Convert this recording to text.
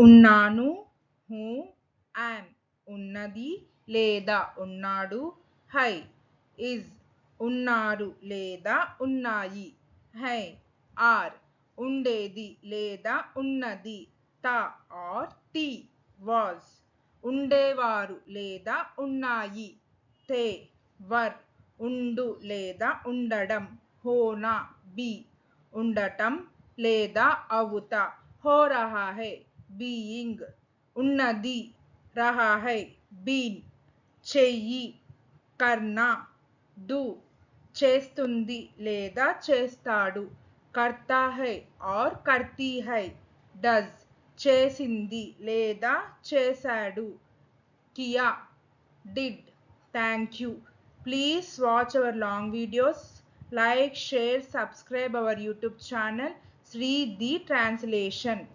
ఉన్నాను, who, yam, ఉన్నది లేదా ఉన్నాడు. హై, ఇజ్, ఉన్నారు లేదా ఉన్నాయి. హై, ఆర్, ఉండేది లేదా ఉన్నది. త ఆర్ టీ, వాజ్, ఉండేవారు లేదా ఉన్నాయి. తే, వర్, ఉండు లేదా ఉండడం. హోనా, బి, ఉండటం లేదా అవుత. హో రహా హై, బీయింగ్, ఉన్నది. రహా హై, బీన్, చెయ్యి. కర్నా, డూ, చేస్తుంది లేదా చేస్తాడు. కర్తా హై ఆర్ కర్తీ హై, డస్, చేసింది లేదా చేశాడు. Kia, did. Thank you. Please watch our long videos. Like, share, subscribe our YouTube channel Sri the Translation.